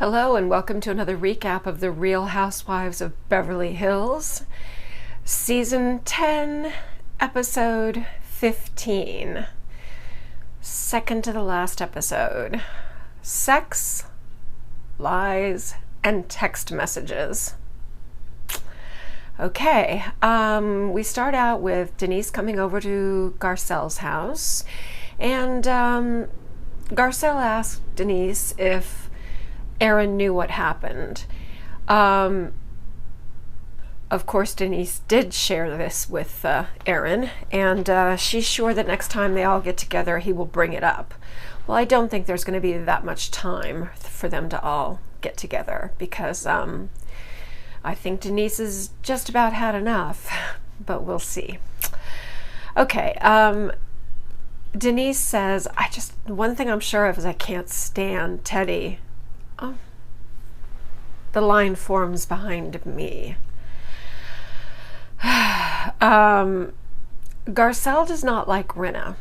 Hello and welcome to another recap of the Real Housewives of Beverly Hills, Season 10, Episode 15. Second to the last episode. Sex, lies, and text messages. Okay, we start out with Denise coming over to Garcelle's house, and Garcelle asked Denise if Aaron knew what happened. Of course, Denise did share this with Aaron, and she's sure that next time they all get together, he will bring it up. Well, I don't think there's going to be that much time for them to all get together because I think Denise has just about had enough, but we'll see. Okay, Denise says, one thing I'm sure of is I can't stand Teddy. Oh, the line forms behind me. Garcelle does not like Rinna.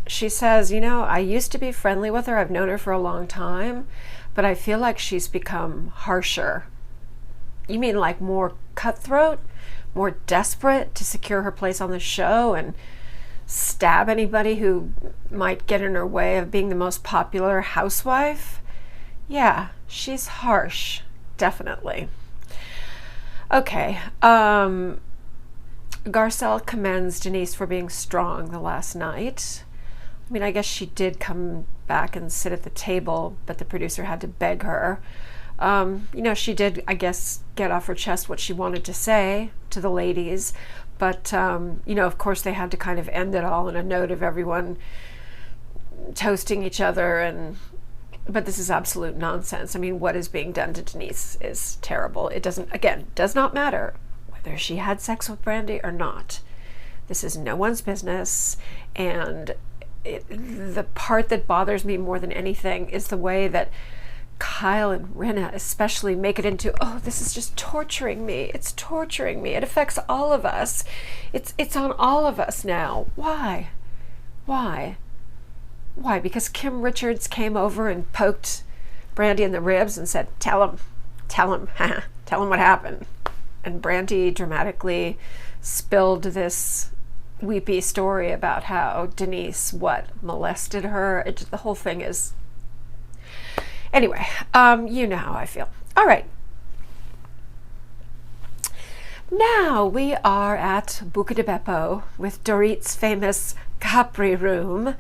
She says, I used to be friendly with her. I've known her for a long time, but I feel like she's become harsher. You mean like more cutthroat, more desperate to secure her place on the show and stab anybody who might get in her way of being the most popular housewife? Yeah, she's harsh, definitely. Okay, Garcelle commends Denise for being strong the last night. I mean, I guess she did come back and sit at the table, but the producer had to beg her. She did, I guess, get off her chest what she wanted to say to the ladies, but, of course they had to kind of end it all in a note of everyone toasting each other, but this is absolute nonsense. I mean, what is being done to Denise is terrible. It does not matter whether she had sex with Brandi or not. This is no one's business, and the part that bothers me more than anything is the way that Kyle and Rinna especially make it into, oh, this is just torturing me. It's torturing me. It affects all of us. It's on all of us now. Why? Why? Because Kim Richards came over and poked Brandi in the ribs and said, tell him what happened. And Brandi dramatically spilled this weepy story about how Denise, molested her. The whole thing is... Anyway, you know how I feel. All right. Now we are at Buca di Beppo with Dorit's famous Capri room.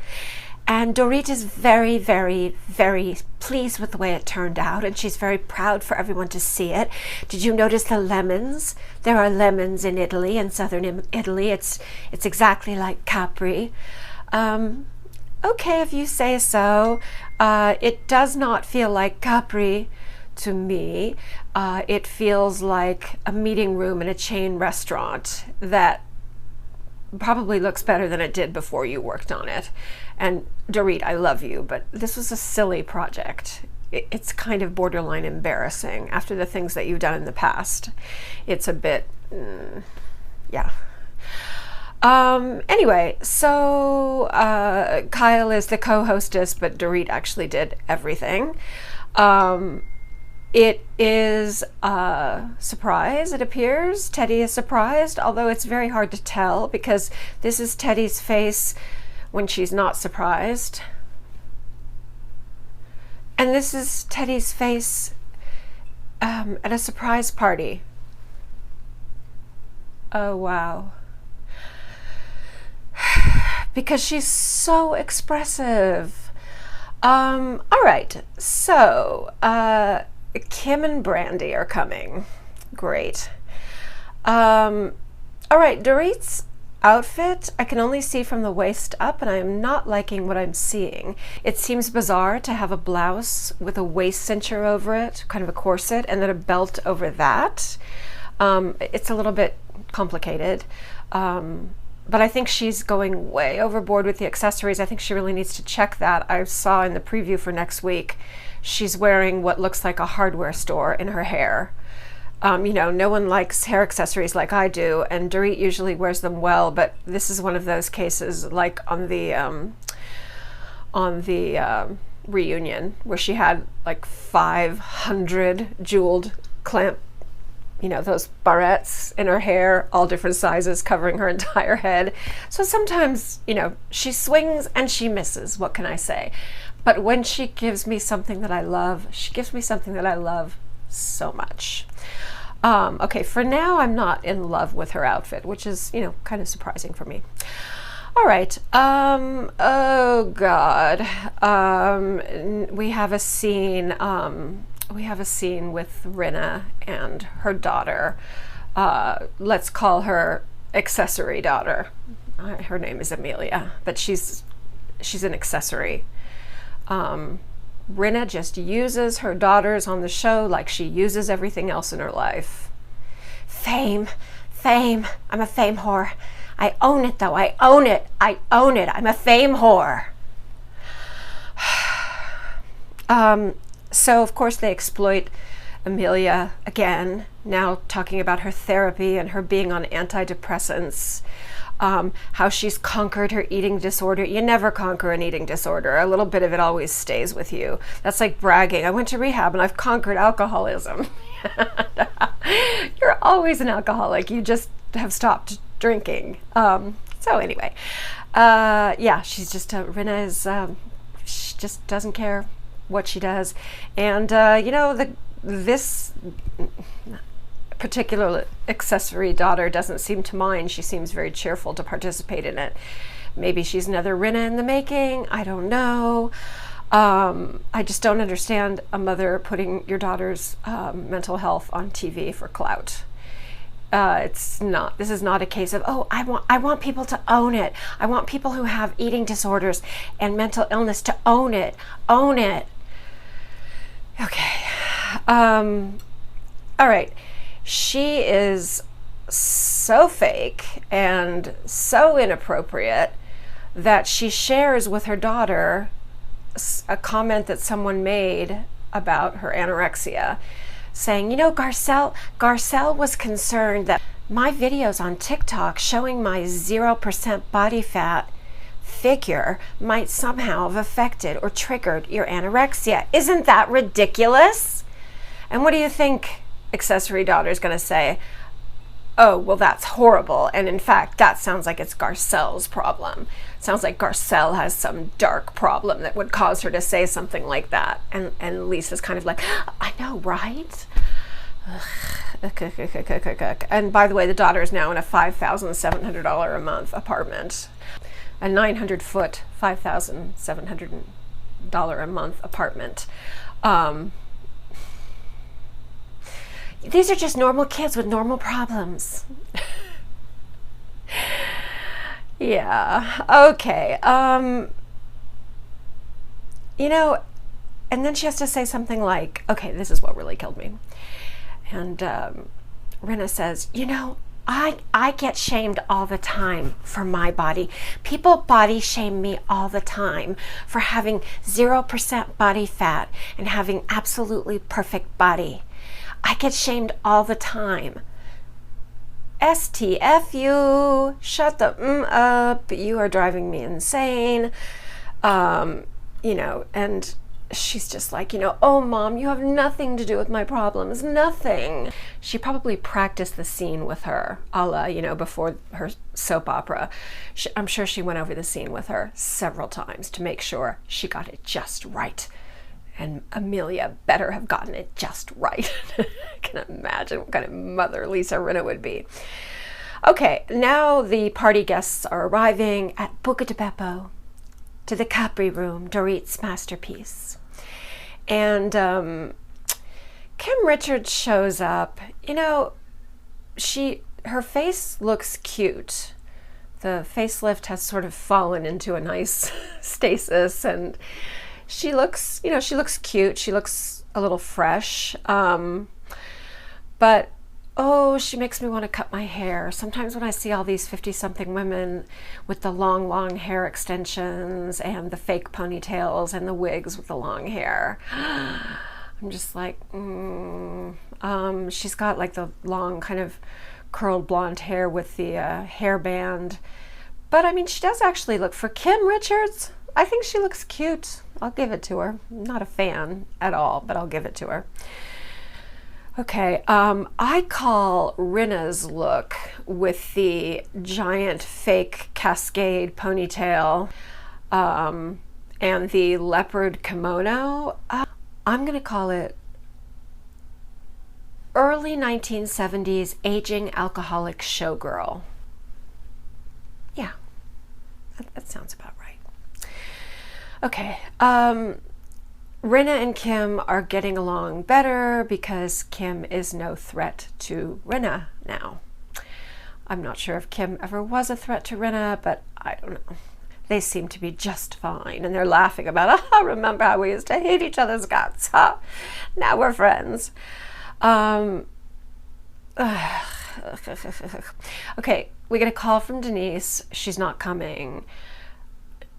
And Dorit is very, very, very pleased with the way it turned out, and she's very proud for everyone to see it. Did you notice the lemons? There are lemons in Italy, in southern Italy. It's exactly like Capri. Okay, if you say so. It does not feel like Capri to me. It feels like a meeting room in a chain restaurant that probably looks better than it did before you worked on it. And Dorit, I love you, but this was a silly project. It's kind of borderline embarrassing after the things that you've done in the past. It's a bit, yeah. Anyway, so Kyle is the co-hostess, but Dorit actually did everything. It is a surprise, it appears. Teddy is surprised, although it's very hard to tell because this is Teddy's face when she's not surprised. And this is Teddy's face at a surprise party. Oh, wow. Because she's so expressive. All right, so Kim and Brandi are coming. Great. All right, Dorit's outfit I can only see from the waist up, and I am not liking what I'm seeing. It seems bizarre to have a blouse with a waist cincher over it, kind of a corset, and then a belt over that. It's a little bit complicated. But I think she's going way overboard with the accessories. I think she really needs to check that. I saw in the preview for next week, she's wearing what looks like a hardware store in her hair. No one likes hair accessories like I do, and Dorit usually wears them well, but this is one of those cases like on the reunion where she had like 500 jeweled clamp, those barrettes in her hair, all different sizes, covering her entire head. So sometimes, she swings and she misses. What can I say? But when she gives me something that I love, she gives me something that I love so much. Okay, for now, I'm not in love with her outfit, which is, kind of surprising for me. All right. Oh God. We have a scene. We have a scene with Rinna and her daughter. Let's call her accessory daughter. Her name is Amelia, but she's an accessory. Rinna just uses her daughters on the show like she uses everything else in her life. Fame. I'm a fame whore. I own it, though. I own it. I'm a fame whore. So, of course, they exploit Amelia again, now talking about her therapy and her being on antidepressants, how she's conquered her eating disorder. You never conquer an eating disorder. A little bit of it always stays with you. That's like bragging. I went to rehab and I've conquered alcoholism. You're always an alcoholic. You just have stopped drinking. So anyway, she's just, Rinna is, she just doesn't care what she does. And, this particular accessory daughter doesn't seem to mind. She seems very cheerful to participate in it. Maybe she's another Rinna in the making. I don't know. I just don't understand a mother putting your daughter's mental health on TV for clout. This is not a case of, I want people to own it. I want people who have eating disorders and mental illness to own it. Okay. All right. She is so fake and so inappropriate that she shares with her daughter a comment that someone made about her anorexia, saying, Garcelle was concerned that my videos on TikTok showing my 0% body fat figure might somehow have affected or triggered your anorexia. Isn't that ridiculous? And what do you think accessory daughter is going to say? Oh, well, that's horrible. And in fact, that sounds like it's Garcelle's problem. It sounds like Garcelle has some dark problem that would cause her to say something like that. And Lisa's kind of like, I know, right? And by the way, the daughter is now in a $5,700 a month apartment. A 900-foot, $5,700 a month apartment. These are just normal kids with normal problems. Yeah, okay. And then she has to say something like, okay, this is what really killed me. And Rinna says, I get shamed all the time for my body. People body shame me all the time for having 0% body fat and having absolutely perfect body. I get shamed all the time. STFU, shut the up. You are driving me insane. And she's just like, oh, Mom, you have nothing to do with my problems, nothing. She probably practiced the scene with her, a la, before her soap opera. I'm sure she went over the scene with her several times to make sure she got it just right. And Amelia better have gotten it just right. I can imagine what kind of mother Lisa Rinna would be. Okay, now the party guests are arriving at Buca di Beppo, to the Capri Room, Dorit's masterpiece. And Kim Richards shows up. Her face looks cute. The facelift has sort of fallen into a nice stasis, and she looks cute. She looks a little fresh. But she makes me want to cut my hair. Sometimes when I see all these 50-something women with the long hair extensions and the fake ponytails and the wigs with the long hair, I'm just like, she's got like the long kind of curled blonde hair with the hairband. But I mean, she does actually look, for Kim Richards, I think she looks cute. I'll give it to her. I'm not a fan at all, but I'll give it to her. Okay, I call Rinna's look with the giant fake cascade ponytail and the leopard kimono, I'm going to call it early 1970s aging alcoholic showgirl. Yeah, that sounds about right. Okay, Rinna and Kim are getting along better because Kim is no threat to Rinna now. I'm not sure if Kim ever was a threat to Rinna, but I don't know. They seem to be just fine, and they're laughing about, remember how we used to hate each other's guts, huh? Now we're friends. Okay, we get a call from Denise. She's not coming.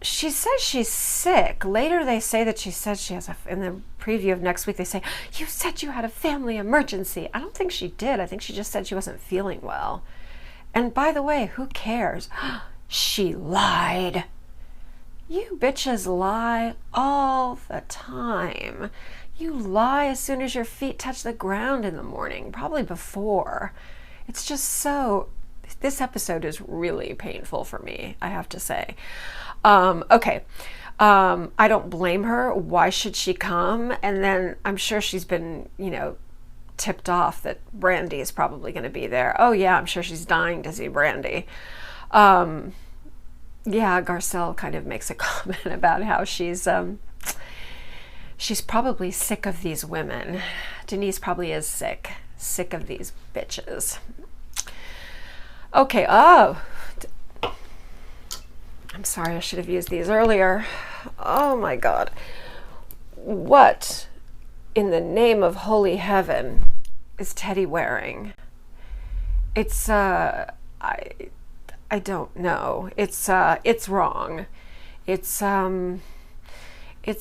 She says she's sick. Later they say that she said she has in the preview of next week, they say, you said you had a family emergency. I don't think she did. I think she just said she wasn't feeling well. And by the way, who cares? She lied. You bitches lie all the time. You lie as soon as your feet touch the ground in the morning, probably before. It's just so, this episode is really painful for me, I have to say. Okay. I don't blame her. Why should she come? And then I'm sure she's been, tipped off that Brandi is probably going to be there. Oh yeah, I'm sure she's dying to see Brandi. Yeah, Garcelle kind of makes a comment about how she's probably sick of these women. Denise probably is sick of these bitches. Okay, I'm sorry, I should have used these earlier. Oh my God. What in the name of holy heaven is Teddy wearing? It's, I don't know. It's wrong. It's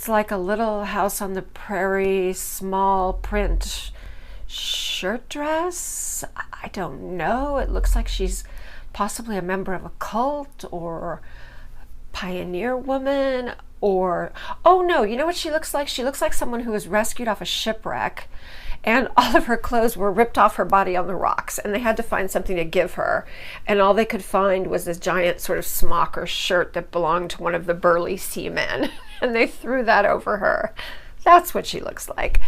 like a Little House on the Prairie small print shirt dress. I don't know. It looks like she's possibly a member of a cult or pioneer woman, or oh no, you know what she looks like? She looks like someone who was rescued off a shipwreck and all of her clothes were ripped off her body on the rocks, and they had to find something to give her, and all they could find was this giant sort of smock or shirt that belonged to one of the burly seamen, and they threw that over her. That's what she looks like.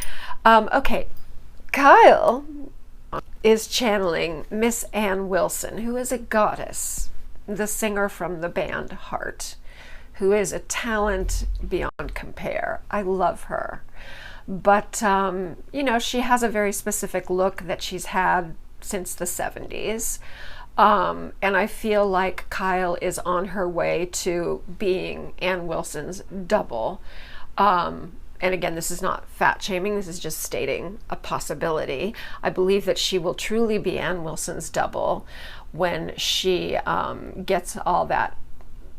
Okay, Kyle is channeling Miss Ann Wilson, who is a goddess, the singer from the band Heart, who is a talent beyond compare. I love her. But, she has a very specific look that she's had since the 70s. And I feel like Kyle is on her way to being Ann Wilson's double. And again, this is not fat shaming. This is just stating a possibility. I believe that she will truly be Ann Wilson's double when she gets all that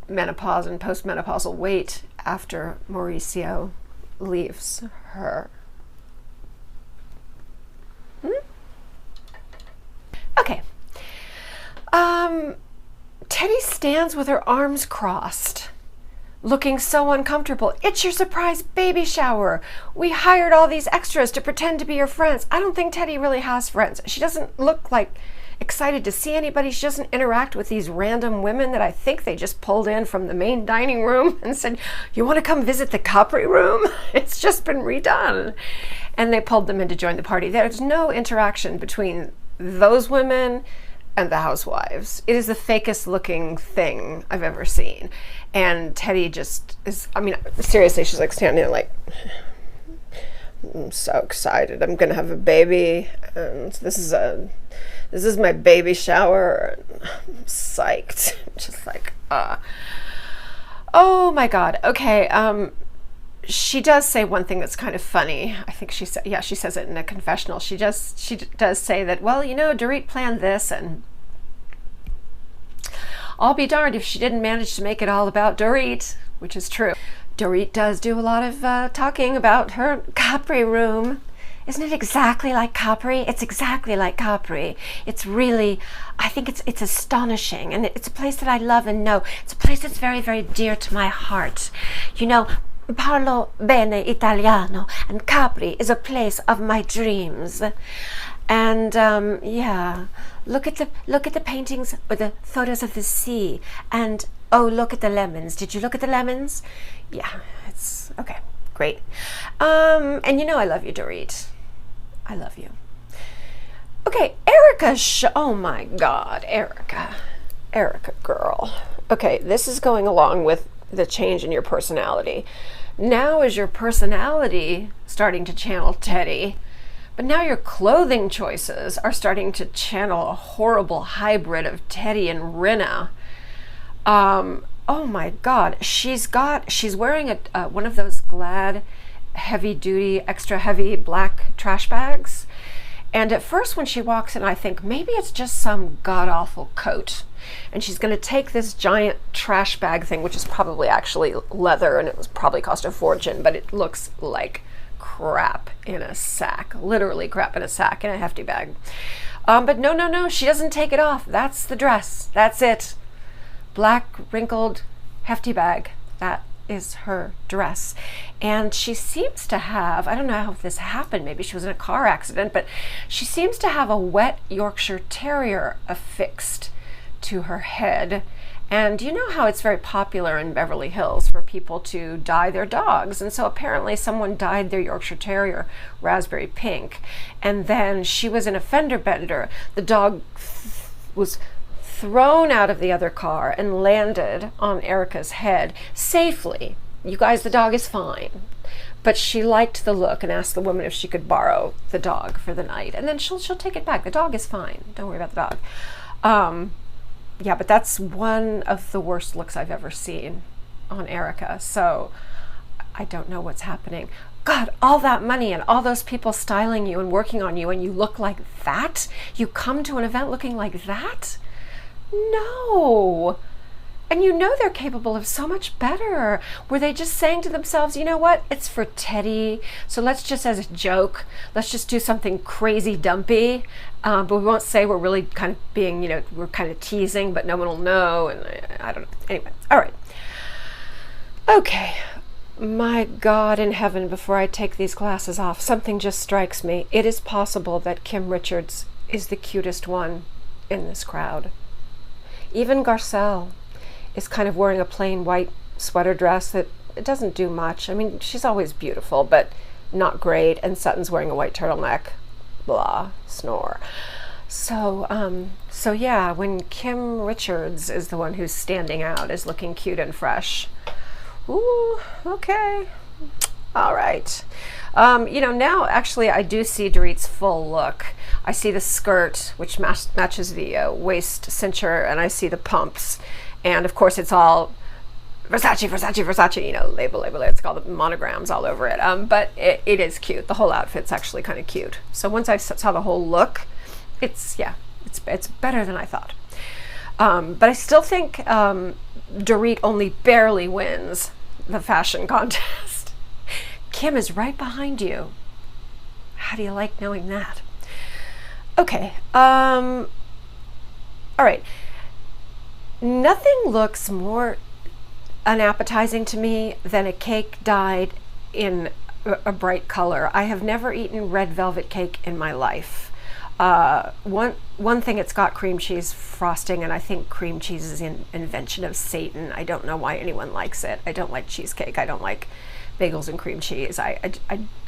menopause and postmenopausal weight after Mauricio leaves her. Okay. Teddy stands with her arms crossed, looking so uncomfortable. It's your surprise baby shower. We hired all these extras to pretend to be your friends. I don't think Teddy really has friends. She doesn't look like excited to see anybody. She doesn't interact with these random women that I think they just pulled in from the main dining room and said, you want to come visit the Capri room? It's just been redone. And they pulled them in to join the party. There's no interaction between those women and the Housewives. It is the fakest looking thing I've ever seen. And Teddy just is, seriously, she's like standing there like, I'm so excited. I'm going to have a baby. And this is my baby shower. I'm psyched. Just like, oh my God. Okay. She does say one thing that's kind of funny. I think she says it in a confessional. She does say that, well, Dorit planned this, and I'll be darned if she didn't manage to make it all about Dorit, which is true. Dorit does do a lot of talking about her Capri room. Isn't it exactly like Capri? It's exactly like Capri. It's really, I think it's astonishing, and it's a place that I love and know. It's a place that's very, very dear to my heart. You know, parlo bene Italiano, and Capri is a place of my dreams. And yeah, look at the paintings or the photos of the sea, and oh, look at the lemons. Did you look at the lemons? Yeah, it's okay. Great. And you know I love you, Dorit. I love you. Okay, Erica, oh my God, Erica girl. Okay, this is going along with the change in your personality. Now is your personality starting to channel Teddy, but now your clothing choices are starting to channel a horrible hybrid of Teddy and Rinna. Oh my God, she's wearing one of those Glad heavy duty, extra heavy black trash bags. And at first when she walks in, I think maybe it's just some god-awful coat. And she's going to take this giant trash bag thing, which is probably actually leather, and it was probably cost a fortune, but it looks like crap in a sack, literally crap in a sack, in a hefty bag. But no, she doesn't take it off. That's the dress. That's it. Black, wrinkled, hefty bag. That is her dress. And she seems to have, I don't know how this happened, maybe she was in a car accident, but she seems to have a wet Yorkshire Terrier affixed to her head. And you know how it's very popular in Beverly Hills for people to dye their dogs. And so apparently someone dyed their Yorkshire Terrier raspberry pink. And then she was in a fender bender. The dog was thrown out of the other car and landed on Erica's head safely. You guys, the dog is fine. But she liked the look and asked the woman if she could borrow the dog for the night. And then she'll take it back. The dog is fine. Don't worry about the dog. Yeah, but that's one of the worst looks I've ever seen on Erica. So I don't know what's happening. God, all that money and all those people styling you and working on you, and you look like that? You come to an event looking like that? No. And you know they're capable of so much better. Were they just saying to themselves, you know what, it's for Teddy, so let's just, as a joke, let's just do something crazy dumpy, but we won't say we're really kind of being, we're kind of teasing, but no one will know, and I don't know. Anyway, all right. Okay. My God in heaven, before I take these glasses off, something just strikes me. It is possible that Kim Richards is the cutest one in this crowd. Even Garcelle is kind of wearing a plain white sweater dress that it doesn't do much. I mean, she's always beautiful, but not great. And Sutton's wearing a white turtleneck. Blah, snore. So yeah, when Kim Richards is the one who's standing out, is looking cute and fresh. Ooh, okay. All right. Now actually I do see Dorit's full look. I see the skirt, which matches the waist cincher, and I see the pumps. And of course it's all Versace, label. It's got the monograms all over it. But it is cute. The whole outfit's actually kind of cute. So once I saw the whole look, it's better than I thought. But I still think Dorit only barely wins the fashion contest. Kim is right behind you. How do you like knowing that? Okay. All right. Nothing looks more unappetizing to me than a cake dyed in a bright color. I have never eaten red velvet cake in my life. One thing, it's got cream cheese frosting, and I think cream cheese is an invention of Satan. I don't know why anyone likes it. I don't like cheesecake. I don't like bagels and cream cheese. I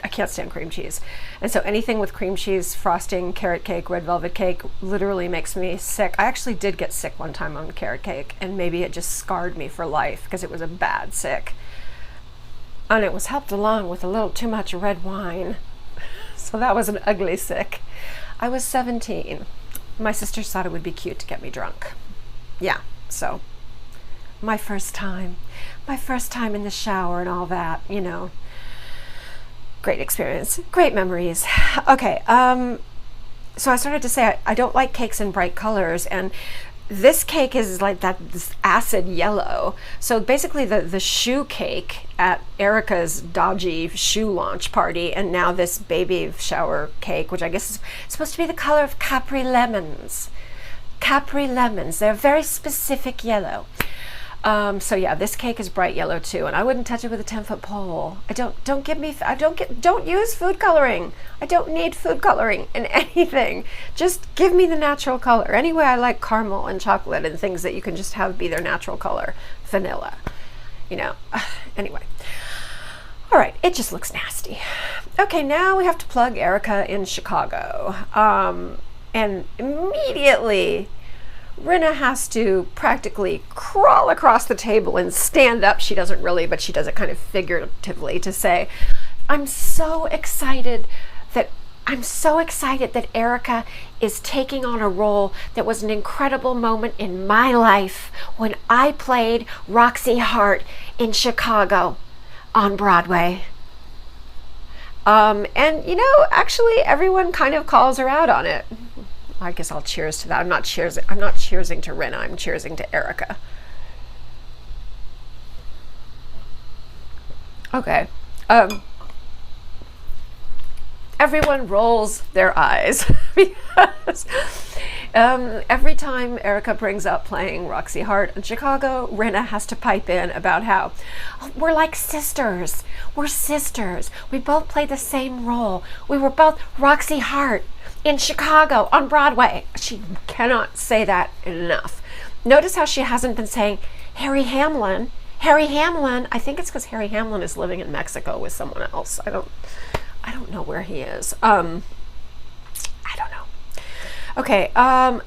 can't stand cream cheese. And so anything with cream cheese frosting, carrot cake, red velvet cake, literally makes me sick. I actually did get sick one time on carrot cake, and maybe it just scarred me for life because it was a bad sick. And it was helped along with a little too much red wine. So that was an ugly sick. I was 17. My sisters thought it would be cute to get me drunk. Yeah, so my first time in the shower and all that, great experience, great memories. Okay, so I started to say I don't like cakes in bright colors, and this cake is like this acid yellow. So basically the shoe cake at Erica's dodgy shoe launch party, and now this baby shower cake, which I guess is supposed to be the color of Capri lemons. Capri lemons, they're very specific yellow. So yeah, this cake is bright yellow too, and I wouldn't touch it with a 10-foot pole. Don't use food coloring. I don't need food coloring in anything. Just give me the natural color. Anyway, I like caramel and chocolate and things that you can just have be their natural color. Vanilla, anyway. All right, it just looks nasty. Okay, now we have to plug Erica in Chicago. And immediately Rinna has to practically crawl across the table and stand up. She doesn't really, but she does it kind of figuratively to say, I'm so excited that Erica is taking on a role that was an incredible moment in my life when I played Roxy Hart in Chicago on Broadway. And actually everyone kind of calls her out on it. I guess I'll cheers to that. I'm not cheersing to Rinna, I'm cheersing to Erica. Okay. Everyone rolls their eyes because every time Erica brings up playing Roxy Hart in Chicago, Rinna has to pipe in about how we're like sisters. We're sisters. We both play the same role. We were both Roxy Hart in Chicago on Broadway. She cannot say that enough. Notice how she hasn't been saying Harry Hamlin. I think it's because Harry Hamlin is living in Mexico with someone else. I don't know where he is. I don't know. Okay,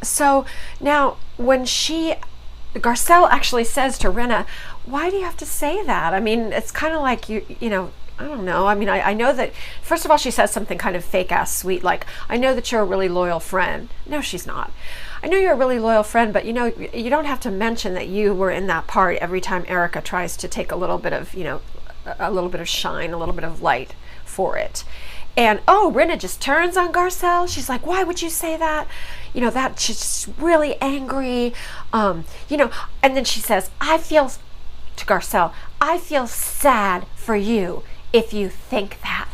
so now when Garcelle actually says to Rinna, why do you have to say that? I mean, it's kind of like I don't know. I mean, I know that, first of all, she says something kind of fake-ass sweet, like, I know that you're a really loyal friend. No, she's not. I know you're a really loyal friend, but, you don't have to mention that you were in that part every time Erica tries to take a little bit of, a little bit of shine, a little bit of light for it. And, Rinna just turns on Garcelle. She's like, why would you say that? That she's really angry. And then she says, to Garcelle, I feel sad for you if you think that.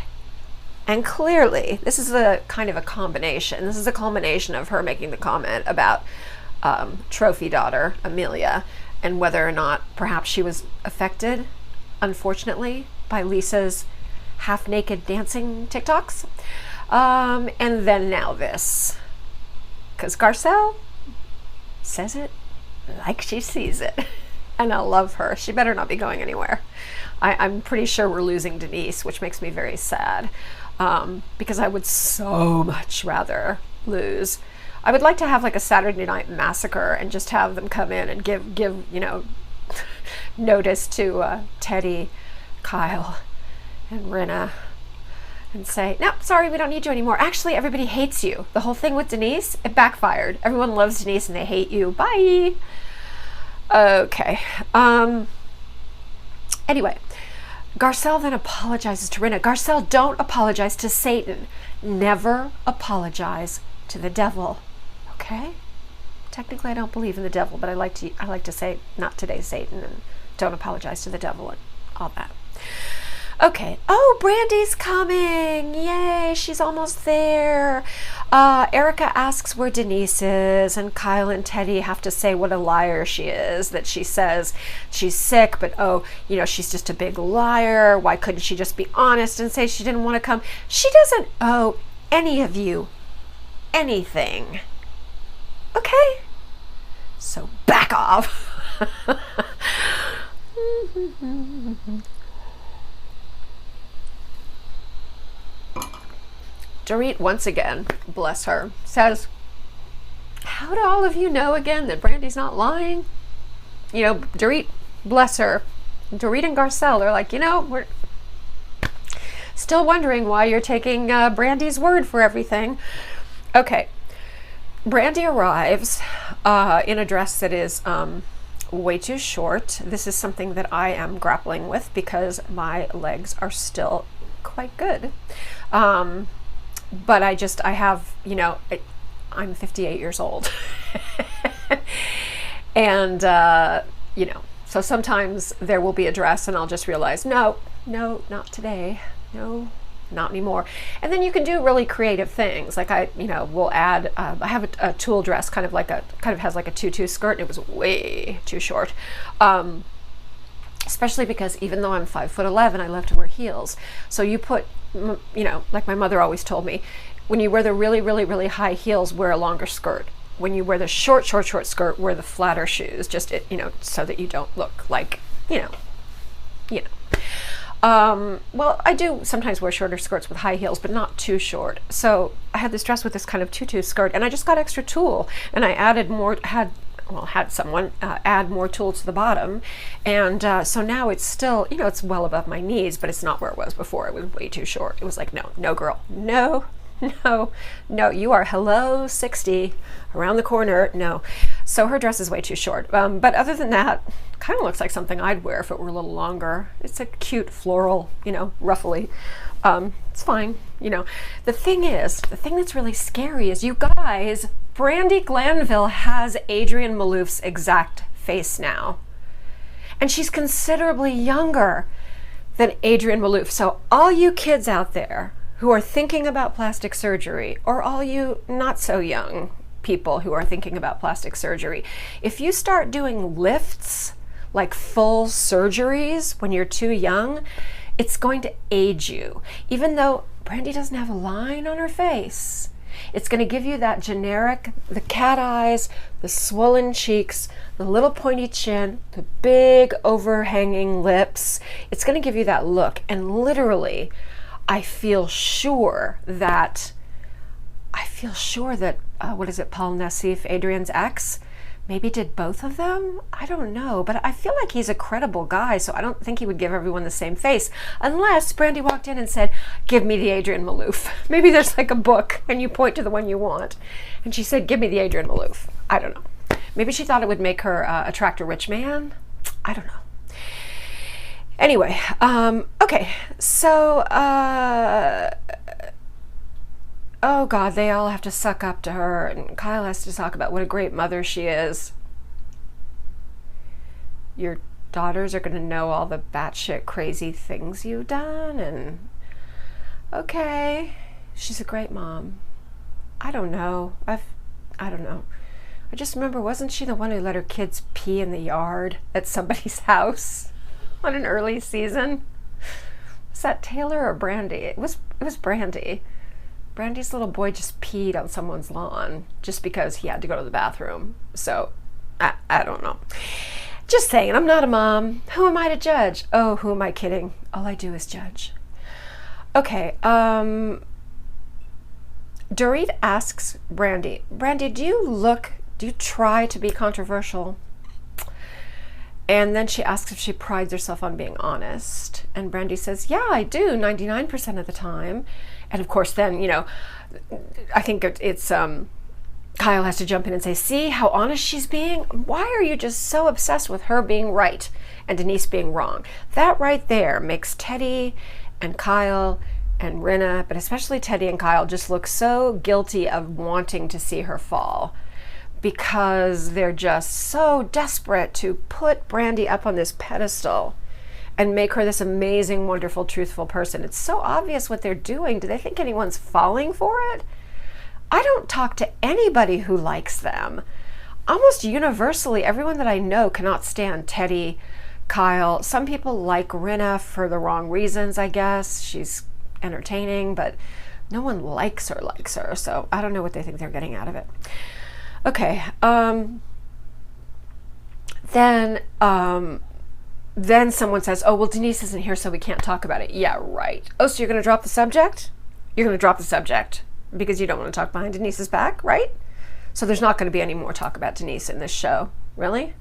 And clearly, this is a kind of a combination. This is a culmination of her making the comment about trophy daughter Amelia and whether or not perhaps she was affected, unfortunately, by Lisa's half-naked dancing TikToks. And then now this. Because Garcelle says it like she sees it. And I love her. She better not be going anywhere. I'm pretty sure we're losing Denise, which makes me very sad, because I would so much rather lose. I would like to have like a Saturday Night Massacre and just have them come in and give notice to Teddy, Kyle, and Rinna and say, no, sorry, we don't need you anymore. Actually, everybody hates you. The whole thing with Denise, it backfired. Everyone loves Denise and they hate you. Bye. Okay. Anyway, Garcelle then apologizes to Rinna. Garcelle, don't apologize to Satan. Never apologize to the devil. Okay? Technically, I don't believe in the devil, but I like to say, not today, Satan, and don't apologize to the devil and all that. Okay. Oh, Brandi's coming. Yay, she's almost there. Erica asks where Denise is, and Kyle and Teddy have to say what a liar she is, that she says she's sick, but she's just a big liar. Why couldn't she just be honest and say she didn't want to come? She doesn't owe any of you anything. Okay? So back off. Dorit, once again, bless her, says, how do all of you know again that Brandi's not lying? Dorit, bless her. Dorit and Garcelle are like, we're still wondering why you're taking Brandi's word for everything. Okay. Brandi arrives in a dress that is way too short. This is something that I am grappling with because my legs are still quite good. But I have, I'm 58 years old. And, you know, so sometimes there will be a dress and I'll just realize, no, not today. No, not anymore. And then you can do really creative things. Like will add, I have a tulle dress, kind of has like a tutu skirt, and it was way too short. Especially because even though I'm 5'11", I love to wear heels. So you put, like my mother always told me, when you wear the really, really, really high heels, wear a longer skirt. When you wear the short skirt, wear the flatter shoes, just, so that you don't look like, well, I do sometimes wear shorter skirts with high heels, but not too short. So I had this dress with this kind of tutu skirt, and I just got extra tulle, and I added more, had someone add more tulle to the bottom. And so now it's still, it's well above my knees, but it's not where it was before. It was way too short. It was like, no girl, no, you are hello 60 around the corner. No. So her dress is way too short. But other than that, kind of looks like something I'd wear if it were a little longer. It's a cute floral, ruffly. It's fine. The thing that's really scary is, you guys, Brandi Glanville has Adrienne Malouf's exact face now. And she's considerably younger than Adrienne Malouf. So all you kids out there who are thinking about plastic surgery, or all you not so young people who are thinking about plastic surgery, if you start doing lifts, like full surgeries when you're too young, it's going to age you. Even though Brandi doesn't have a line on her face, it's going to give you that generic, the cat eyes, the swollen cheeks, the little pointy chin, the big overhanging lips. It's going to give you that look. And literally, I feel sure that, what is it, Paul Nassif, Adrienne's ex, maybe did both of them? I don't know, but I feel like he's a credible guy, so I don't think he would give everyone the same face, unless Brandi walked in and said, give me the Adrienne Malouf. Maybe there's like a book and you point to the one you want. And she said, give me the Adrienne Malouf. I don't know. Maybe she thought it would make her attract a rich man. I don't know. Anyway, okay, so, oh God, they all have to suck up to her, and Kyle has to talk about what a great mother she is. Your daughters are going to know all the batshit crazy things you've done, and okay, she's a great mom. I don't know. I don't know. I just remember, wasn't she the one who let her kids pee in the yard at somebody's house on an early season? Was that Taylor or Brandi? It was Brandi. Brandi's little boy just peed on someone's lawn just because he had to go to the bathroom. So, I don't know. Just saying, I'm not a mom. Who am I to judge? Oh, who am I kidding? All I do is judge. Okay, Dorit asks Brandi, do you try to be controversial? And then she asks if she prides herself on being honest. And Brandi says, yeah, I do, 99% of the time. And of course, then, I think it's Kyle has to jump in and say, see how honest she's being? Why are you just so obsessed with her being right and Denise being wrong? That right there makes Teddy and Kyle and Rinna, but especially Teddy and Kyle, just look so guilty of wanting to see her fall, because they're just so desperate to put Brandi up on this pedestal and make her this amazing, wonderful, truthful person. It's so obvious what they're doing. Do they think anyone's falling for it? I don't talk to anybody who likes them. Almost universally, everyone that I know cannot stand Teddy, Kyle. Some people like Rinna for the wrong reasons, I guess. She's entertaining, but no one likes her, so I don't know what they think they're getting out of it. Okay, then someone says, oh, well, Denise isn't here, so we can't talk about it. Yeah, right. Oh, so you're going to drop the subject? You're going to drop the subject because you don't want to talk behind Denise's back, right? So there's not going to be any more talk about Denise in this show. Really?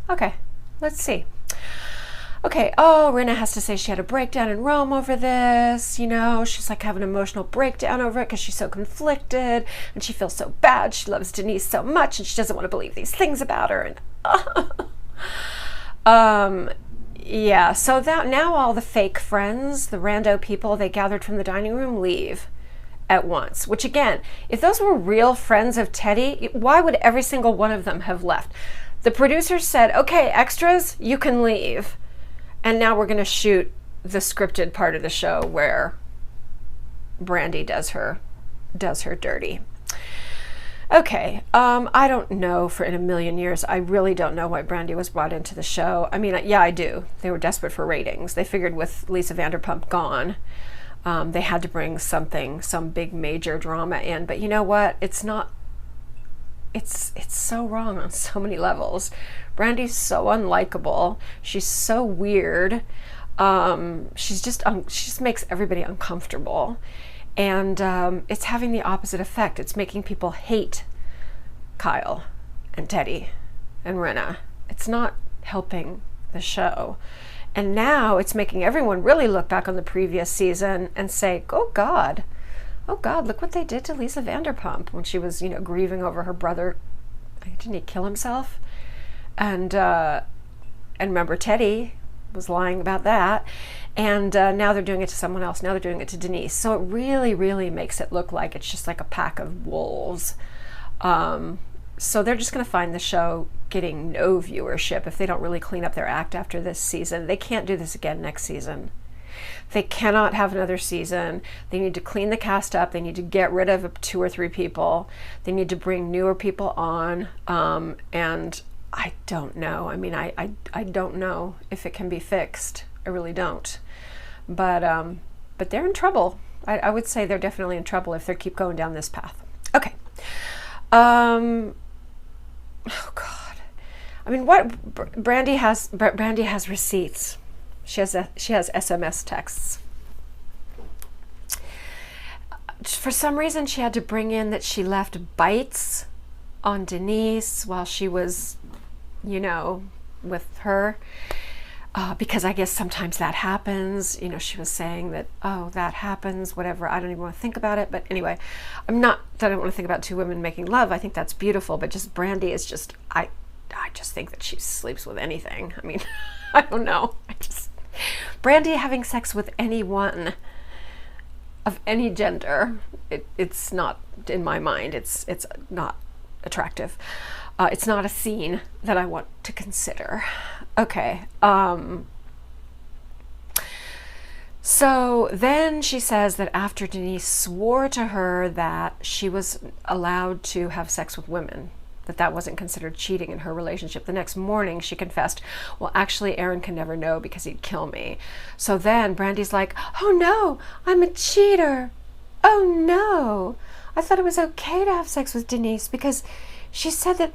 Okay, let's see. Okay, oh, Rinna has to say she had a breakdown in Rome over this. She's like having an emotional breakdown over it because she's so conflicted and she feels so bad. She loves Denise so much and she doesn't want to believe these things about her. And yeah, so that now all the fake friends, the rando people they gathered from the dining room, leave. at once, which again, if those were real friends of Teddy, why would every single one of them have left? The producers said, okay, extras, you can leave. And now we're going to shoot the scripted part of the show where Brandi does her dirty. Okay, I don't know for in a million years. I really don't know why Brandi was brought into the show. I mean, yeah, I do. They were desperate for ratings. They figured with Lisa Vanderpump gone, they had to bring some big major drama in. But you know what? It's not. It's so wrong on so many levels. Brandi's so unlikable. She's so weird. She just makes everybody uncomfortable. And it's having the opposite effect. It's making people hate Kyle and Teddy and Rinna. It's not helping the show. And now it's making everyone really look back on the previous season and say, oh God, look what they did to Lisa Vanderpump when she was, grieving over her brother. Didn't he kill himself? And remember, Teddy was lying about that. And now they're doing it to someone else. Now they're doing it to Denise. So it really, really makes it look like it's just like a pack of wolves. So they're just going to find the show getting no viewership if they don't really clean up their act after this season. They can't do this again next season. They cannot have another season. They need to clean the cast up. They need to get rid of 2 or 3 people. They need to bring newer people on. And I don't know. I mean, I don't know if it can be fixed. I really don't. But they're in trouble. I would say they're definitely in trouble if they keep going down this path. Okay. Oh God. I mean, what Brandi has receipts. She has SMS texts. For some reason, she had to bring in that she left bites on Denise while she was, with her. Because I guess sometimes that happens. She was saying that, that happens, whatever. I don't even want to think about it. But anyway, I'm not that I don't want to think about 2 women making love. I think that's beautiful. But just Brandi is just, I just think that she sleeps with anything. I mean, I don't know. Brandi having sex with anyone of any gender, it's not, in my mind, it's not attractive. It's not a scene that I want to consider. Okay. So then she says that after Denise swore to her that she was allowed to have sex with women, that wasn't considered cheating in her relationship, the next morning she confessed, well, actually, Aaron can never know because he'd kill me. So then Brandi's like, oh no, I'm a cheater. Oh no, I thought it was okay to have sex with Denise because she said that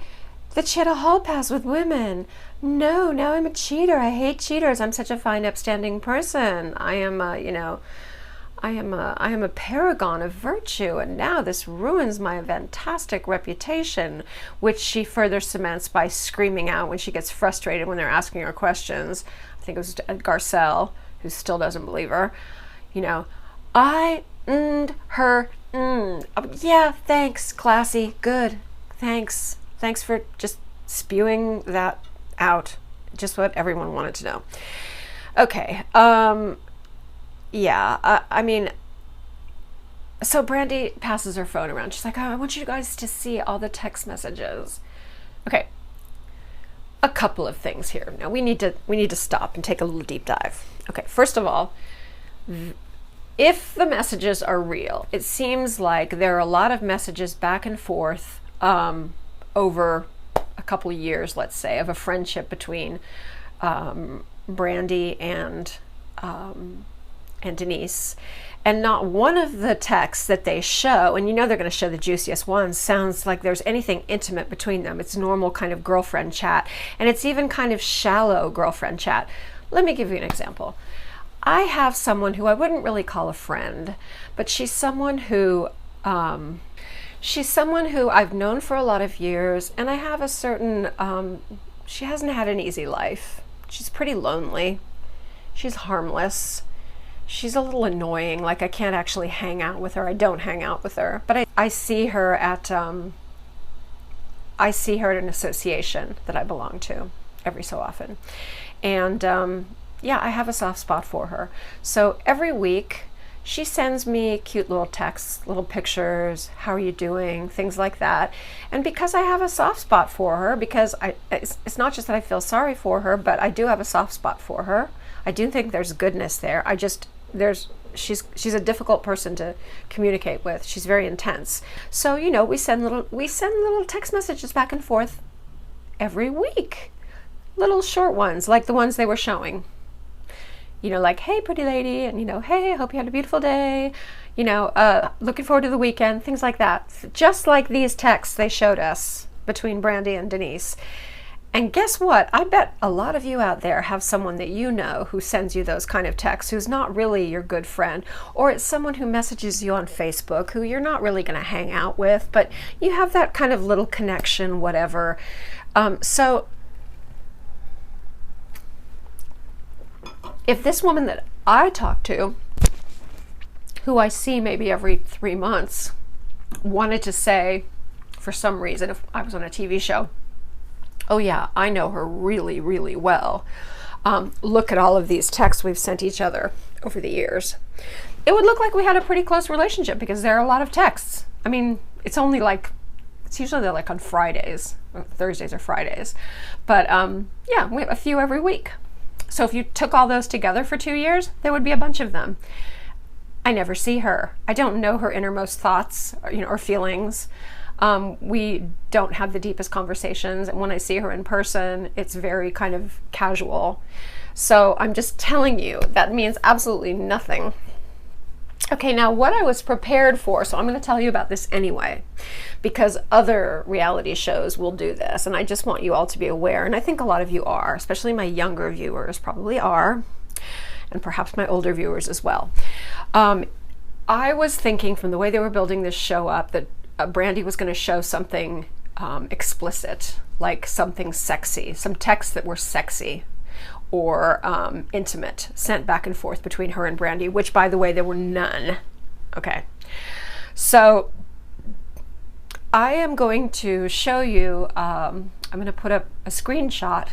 she had a hall pass with women. No, now I'm a cheater. I hate cheaters. I'm such a fine, upstanding person. I am a paragon of virtue, and now this ruins my fantastic reputation, which she further cements by screaming out when she gets frustrated when they're asking her questions. I think it was Garcelle, who still doesn't believe her. I her. Yeah, thanks, classy, good. Thanks for just spewing that out. Just what everyone wanted to know. Okay. Yeah, I mean, so Brandi passes her phone around. She's like, I want you guys to see all the text messages. Okay, a couple of things here. Now we need to stop and take a little deep dive. Okay, first of all, if the messages are real, it seems like there are a lot of messages back and forth over a couple of years, let's say, of a friendship between Brandi and Denise, and not one of the texts that they show, and they're going to show the juiciest ones, sounds like there's anything intimate between them. It's normal kind of girlfriend chat, and it's even kind of shallow girlfriend chat. Let me give you an example. I have someone who I wouldn't really call a friend, but she's someone who I've known for a lot of years, and I have a certain, she hasn't had an easy life. She's pretty lonely. She's harmless. She's a little annoying, like I can't actually hang out with her. I don't hang out with her, but I see her at an association that I belong to every so often. And yeah, I have a soft spot for her. So every week she sends me cute little texts, little pictures, how are you doing, things like that. And because I have a soft spot for her, because it's not just that I feel sorry for her, but I do have a soft spot for her. I do think there's goodness there. She's a difficult person to communicate with. She's very intense. So, you know, we send little text messages back and forth every week. Little short ones, like the ones they were showing. You know, like, hey, pretty lady, and, you know, hey, I hope you had a beautiful day. You know, looking forward to the weekend, things like that. Just like these texts they showed us between Brandi and Denise. And guess what? I bet a lot of you out there have someone that you know who sends you those kind of texts, who's not really your good friend, or it's someone who messages you on Facebook who you're not really going to hang out with, but you have that kind of little connection, whatever. So if this woman that I talk to, who I see maybe every 3 months, wanted to say, for some reason, if I was on a TV show, oh yeah, I know her really, really well. Look at all of these texts we've sent each other over the years. It would look like we had a pretty close relationship because there are a lot of texts. I mean, it's usually like on Fridays, or Thursdays or Fridays. But yeah, we have a few every week. So if you took all those together for 2 years, there would be a bunch of them. I never see her. I don't know her innermost thoughts, or feelings. We don't have the deepest conversations, and when I see her in person, it's very kind of casual. So I'm just telling you, that means absolutely nothing. Okay, now what I was prepared for, so I'm going to tell you about this anyway, because other reality shows will do this, and I just want you all to be aware, and I think a lot of you are, especially my younger viewers probably are, and perhaps my older viewers as well. I was thinking from the way they were building this show up that Brandi was going to show something explicit, like something sexy, some texts that were sexy or intimate, sent back and forth between her and Brandi, which, by the way, there were none. Okay, so I am going to show you, I'm going to put up a screenshot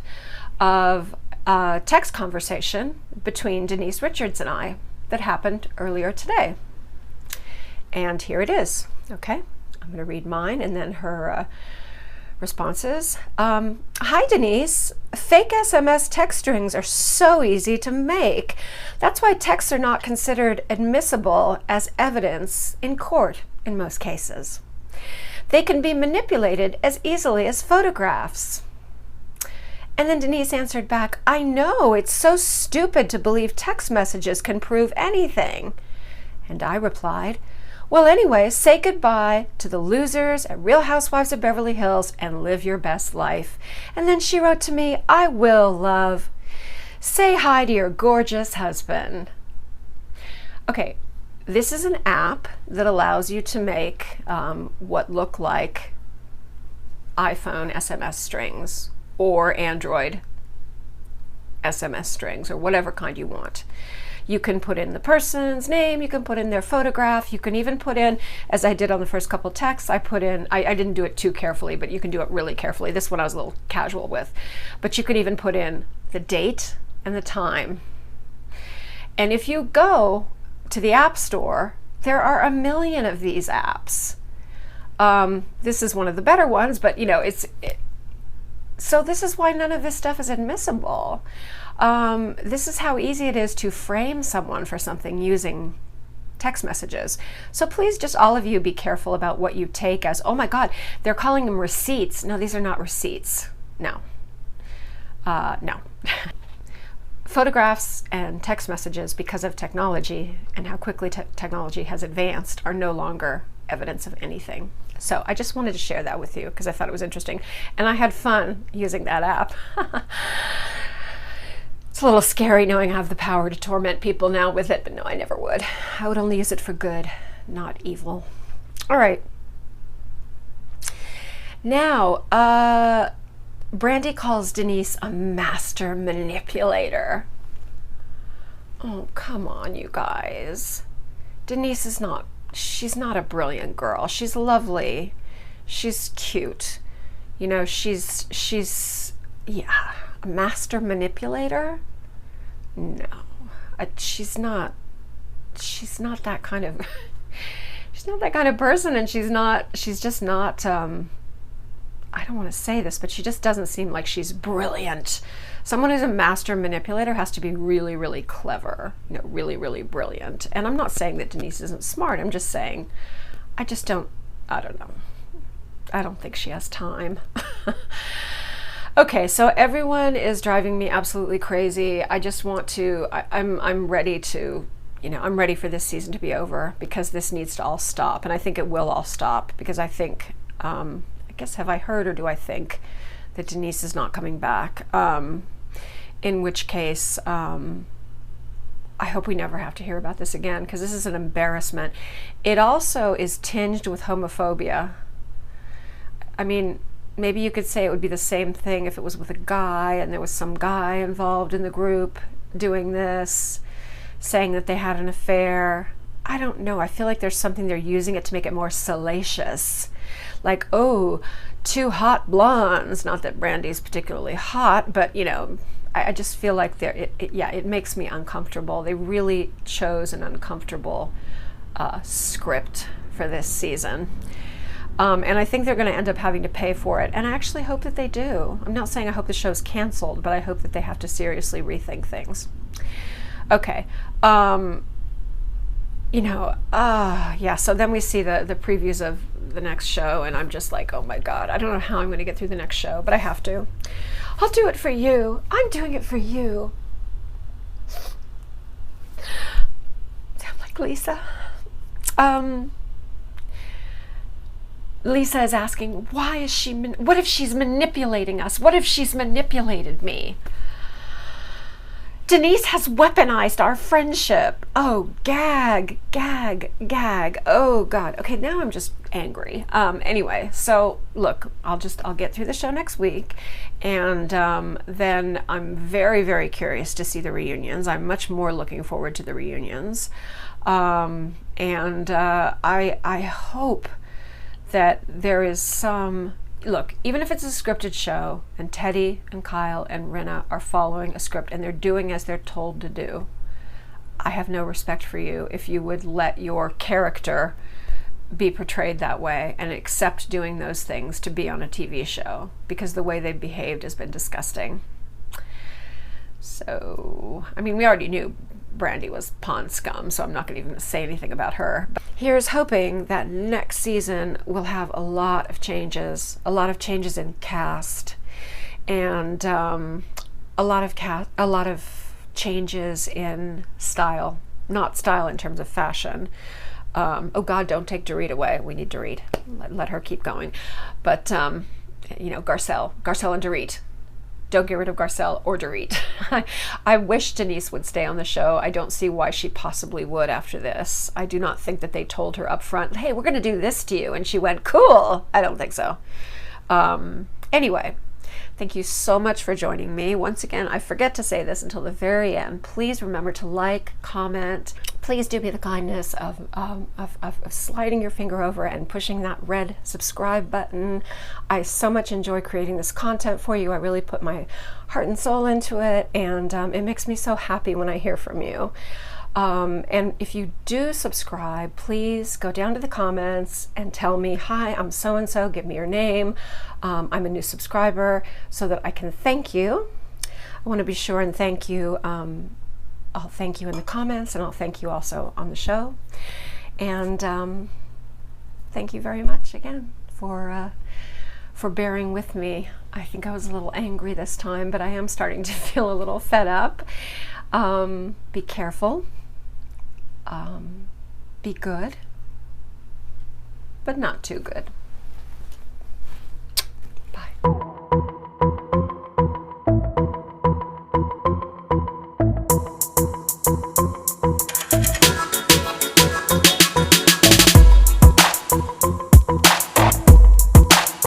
of a text conversation between Denise Richards and I that happened earlier today. And here it is, okay? I'm going to read mine and then her responses. Hi, Denise. Fake SMS text strings are so easy to make. That's why texts are not considered admissible as evidence in court in most cases. They can be manipulated as easily as photographs. And then Denise answered back, I know, it's so stupid to believe text messages can prove anything. And I replied, well, anyway, say goodbye to the losers at Real Housewives of Beverly Hills and live your best life. And then she wrote to me, I will, love. Say hi to your gorgeous husband. Okay, this is an app that allows you to make what look like iPhone SMS strings or Android SMS strings or whatever kind you want. You can put in the person's name, you can put in their photograph, you can even put in, as I did on the first couple texts, I didn't do it too carefully, but you can do it really carefully. This one I was a little casual with. But you could even put in the date and the time. And if you go to the App Store, there are a million of these apps. This is one of the better ones, but so this is why none of this stuff is admissible. This is how easy it is to frame someone for something using text messages. So please, just all of you, be careful about what you take as, oh my God, they're calling them receipts. No, these are not receipts. No. No. Photographs and text messages, because of technology and how quickly technology has advanced, are no longer evidence of anything. So I just wanted to share that with you because I thought it was interesting. And I had fun using that app. It's a little scary knowing I have the power to torment people now with it, but no, I never would. I would only use it for good, not evil. All right. Now, Brandi calls Denise a master manipulator. Oh, come on, you guys. Denise is not, she's not a brilliant girl. She's lovely. She's cute. She's, yeah. Master manipulator? No, she's not she's not that kind of she's not that kind of person, and she's just not I don't want to say this, but she just doesn't seem like she's brilliant. Someone who's a master manipulator has to be really, really clever, you know, really, really brilliant. And I'm not saying that Denise isn't smart. I'm just saying, I don't know. I don't think she has time. Okay, so everyone is driving me absolutely crazy. I just want to, I'm ready to, you know, I'm ready for this season to be over, because this needs to all stop. And I think it will all stop, because I think, I guess, have I heard or do I think that Denise is not coming back? In which case, I hope we never have to hear about this again, because this is an embarrassment. It also is tinged with homophobia. I mean, maybe you could say it would be the same thing if it was with a guy and there was some guy involved in the group doing this, saying that they had an affair. I don't know. I feel like there's something, they're using it to make it more salacious. Like, oh, two hot blondes. Not that Brandi's particularly hot, but, you know, I just feel like it makes me uncomfortable. They really chose an uncomfortable script for this season. And I think they're going to end up having to pay for it. And I actually hope that they do. I'm not saying I hope the show's canceled, but I hope that they have to seriously rethink things. Okay. You know, yeah, so then we see the previews of the next show, and I'm just like, oh my God, I don't know how I'm going to get through the next show, but I have to. I'll do it for you. I'm doing it for you. Sound like Lisa. Lisa is asking, why is she, what if she's manipulating us? What if she's manipulated me? Denise has weaponized our friendship. Oh, gag, gag, gag. Oh God. Okay, now I'm just angry. Anyway, so look, I'll get through the show next week, and then I'm very, very curious to see the reunions. I'm much more looking forward to the reunions, and I hope that there is some. Look, even if it's a scripted show and Teddy and Kyle and Rinna are following a script and they're doing as they're told to do, I have no respect for you if you would let your character be portrayed that way and accept doing those things to be on a TV show, because the way they've behaved has been disgusting. So, I mean, we already knew Brandi was pond scum, so I'm not going to even say anything about her. But here's hoping that next season we'll have a lot of changes in cast, and a lot of changes in style. Not style in terms of fashion. Oh God, don't take Dorit away. We need Dorit. Let her keep going. But you know, Garcelle and Dorit. Don't get rid of Garcelle or Dorit. I wish Denise would stay on the show. I don't see why she possibly would after this. I do not think that they told her up front, hey, we're going to do this to you, and she went, cool. I don't think so. Anyway, thank you so much for joining me. Once again, I forget to say this until the very end. Please remember to like, comment. Please do me the kindness of sliding your finger over and pushing that red subscribe button. I so much enjoy creating this content for you. I really put my heart and soul into it, and it makes me so happy when I hear from you. And if you do subscribe, please go down to the comments and tell me, hi, I'm so-and-so, give me your name. I'm a new subscriber, so that I can thank you. I want to be sure and thank you. I'll thank you in the comments, and I'll thank you also on the show. And thank you very much again for bearing with me. I think I was a little angry this time, but I am starting to feel a little fed up. Be careful. Be good, but not too good.